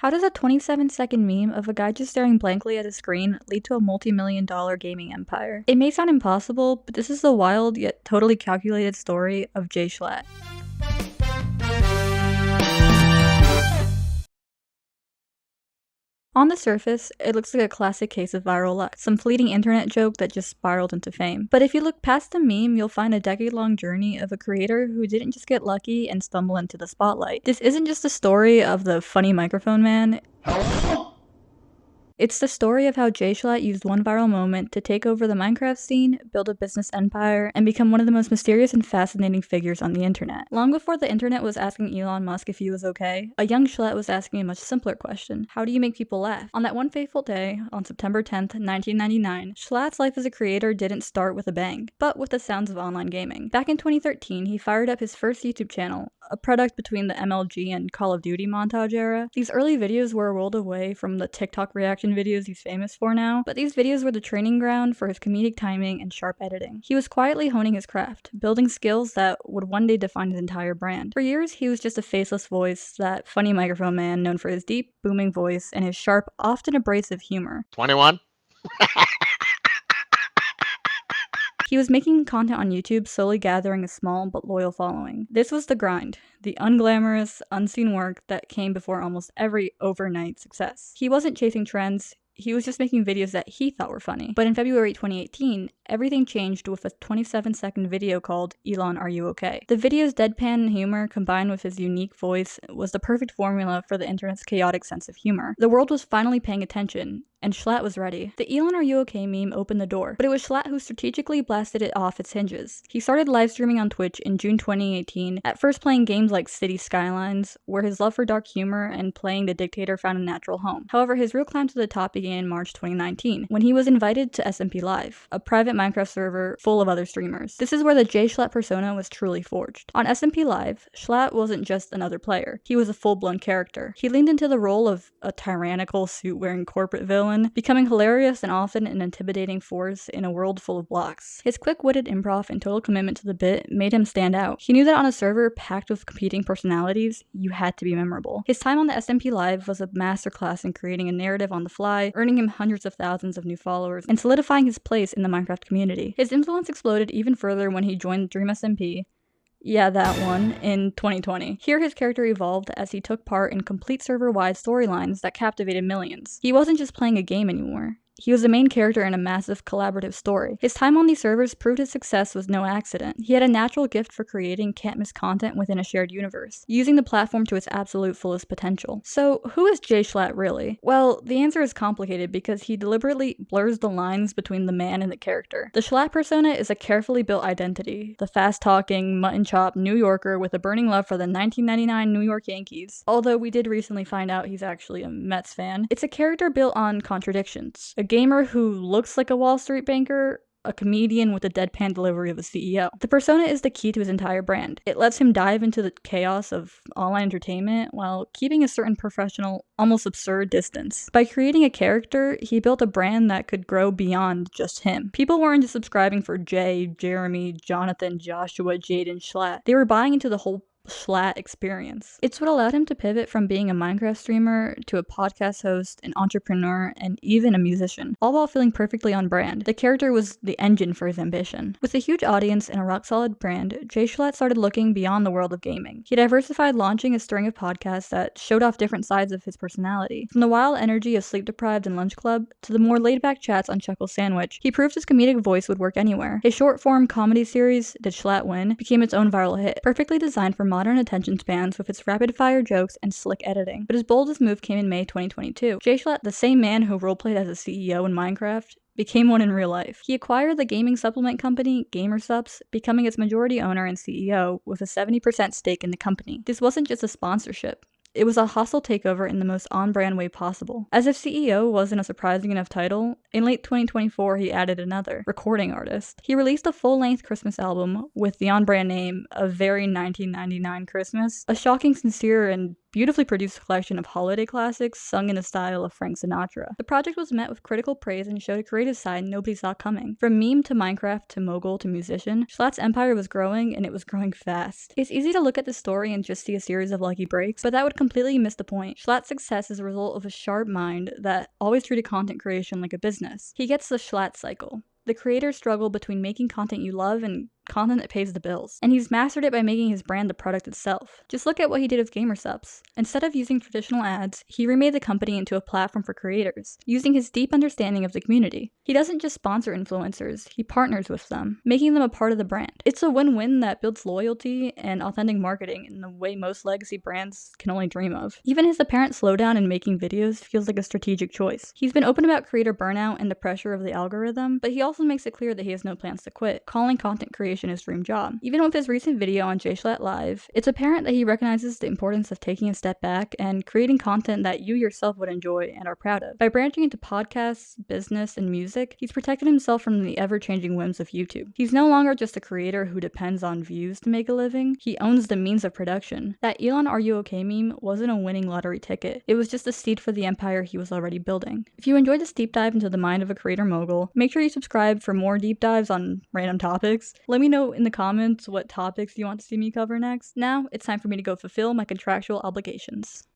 How does a 27-second meme of a guy just staring blankly at a screen lead to a multi-million-dollar gaming empire? It may sound impossible, but this is the wild yet totally calculated story of J Schlatt. On the surface, it looks like a classic case of viral luck, some fleeting internet joke that just spiraled into fame. But if you look past the meme, you'll find a decade-long journey of a creator who didn't just get lucky and stumble into the spotlight. This isn't just a story of the funny microphone man. It's the story of how J Schlatt used one viral moment to take over the Minecraft scene, build a business empire, and become one of the most mysterious and fascinating figures on the internet. Long before the internet was asking Elon Musk if he was okay, a young Schlatt was asking a much simpler question: how do you make people laugh? On that one fateful day, on September 10th, 1999, Schlatt's life as a creator didn't start with a bang, but with the sounds of online gaming. Back in 2013, he fired up his first YouTube channel, a product between the MLG and Call of Duty montage era. These early videos were a world away from the TikTok reaction videos he's famous for now, but these videos were the training ground for his comedic timing and sharp editing. He was quietly honing his craft, building skills that would one day define his entire brand. For years, he was just a faceless voice, that funny microphone man known for his deep, booming voice and his sharp, often abrasive humor. 21? He was making content on YouTube, slowly gathering a small but loyal following. This was the grind, the unglamorous, unseen work that came before almost every overnight success. He wasn't chasing trends, he was just making videos that he thought were funny. But in February 2018, everything changed with a 27-second video called Elon, Are You Okay? The video's deadpan humor combined with his unique voice was the perfect formula for the internet's chaotic sense of humor. The world was finally paying attention, and Schlatt was ready. The Elon Are You Okay meme opened the door, but it was Schlatt who strategically blasted it off its hinges. He started live streaming on Twitch in June 2018, at first playing games like City Skylines, where his love for dark humor and playing the dictator found a natural home. However, his real climb to the top began in March 2019, when he was invited to SMP Live, a private Minecraft server full of other streamers. This is where the J Schlatt persona was truly forged. On SMP Live, Schlatt wasn't just another player, he was a full-blown character. He leaned into the role of a tyrannical, suit-wearing corporate villain, becoming hilarious and often an intimidating force in a world full of blocks. His quick-witted improv and total commitment to the bit made him stand out. He knew that on a server packed with competing personalities, you had to be memorable. His time on the SMP Live was a masterclass in creating a narrative on the fly, earning him hundreds of thousands of new followers, and solidifying his place in the Minecraft community. His influence exploded even further when he joined Dream SMP. Yeah, that one, in 2020. Here his character evolved as he took part in complete server-wide storylines that captivated millions. He wasn't just playing a game anymore. He was the main character in a massive collaborative story. His time on these servers proved his success was no accident. He had a natural gift for creating can't-miss content within a shared universe, using the platform to its absolute fullest potential. So, who is J Schlatt really? Well, the answer is complicated because he deliberately blurs the lines between the man and the character. The Schlatt persona is a carefully built identity, the fast-talking, mutton-chop New Yorker with a burning love for the 1999 New York Yankees. Although we did recently find out he's actually a Mets fan. It's a character built on contradictions. A gamer who looks like a Wall Street banker, a comedian with the deadpan delivery of a CEO. The persona is the key to his entire brand. It lets him dive into the chaos of online entertainment while keeping a certain professional, almost absurd distance. By creating a character, he built a brand that could grow beyond just him. People weren't just subscribing for Jay, Jeremy, Jonathan, Joshua, Jaden, Schlatt. They were buying into the whole Schlatt experience. It's what allowed him to pivot from being a Minecraft streamer to a podcast host, an entrepreneur, and even a musician, all while feeling perfectly on brand. The character was the engine for his ambition. With a huge audience and a rock-solid brand, J Schlatt started looking beyond the world of gaming. He diversified, launching a string of podcasts that showed off different sides of his personality. From the wild energy of Sleep Deprived and Lunch Club to the more laid-back chats on Chuckle Sandwich, he proved his comedic voice would work anywhere. His short-form comedy series, Did Schlatt Win?, became its own viral hit, perfectly designed for modern attention spans with its rapid-fire jokes and slick editing. But his boldest move came in May 2022. J Schlatt, the same man who roleplayed as a CEO in Minecraft, became one in real life. He acquired the gaming supplement company GamerSupps, becoming its majority owner and CEO with a 70% stake in the company. This wasn't just a sponsorship. It was a hostile takeover in the most on-brand way possible. As if CEO wasn't a surprising enough title, in late 2024 he added another, recording artist. He released a full-length Christmas album with the on-brand name A Very 1999 Christmas, a shocking, sincere, and beautifully produced collection of holiday classics sung in the style of Frank Sinatra. The project was met with critical praise and showed a creative side nobody saw coming. From meme to Minecraft to mogul to musician, Jschlatt's empire was growing, and it was growing fast. It's easy to look at the story and just see a series of lucky breaks, but that would completely miss the point. Jschlatt's success is a result of a sharp mind that always treated content creation like a business. He gets the Jschlatt cycle. The creators struggle between making content you love and content that pays the bills, and he's mastered it by making his brand the product itself. Just look at what he did with GamerSupps. Instead of using traditional ads, he remade the company into a platform for creators, using his deep understanding of the community. He doesn't just sponsor influencers, he partners with them, making them a part of the brand. It's a win-win that builds loyalty and authentic marketing in the way most legacy brands can only dream of. Even his apparent slowdown in making videos feels like a strategic choice. He's been open about creator burnout and the pressure of the algorithm, but he also makes it clear that he has no plans to quit, calling content creation his dream job. Even with his recent video on J Schlatt Live, it's apparent that he recognizes the importance of taking a step back and creating content that you yourself would enjoy and are proud of. By branching into podcasts, business, and music, he's protected himself from the ever-changing whims of YouTube. He's no longer just a creator who depends on views to make a living, he owns the means of production. That Elon, are you okay meme wasn't a winning lottery ticket, it was just a seed for the empire he was already building. If you enjoyed this deep dive into the mind of a creator mogul, make sure you subscribe for more deep dives on random topics. Let me know in the comments what topics you want to see me cover next. Now, it's time for me to go fulfill my contractual obligations.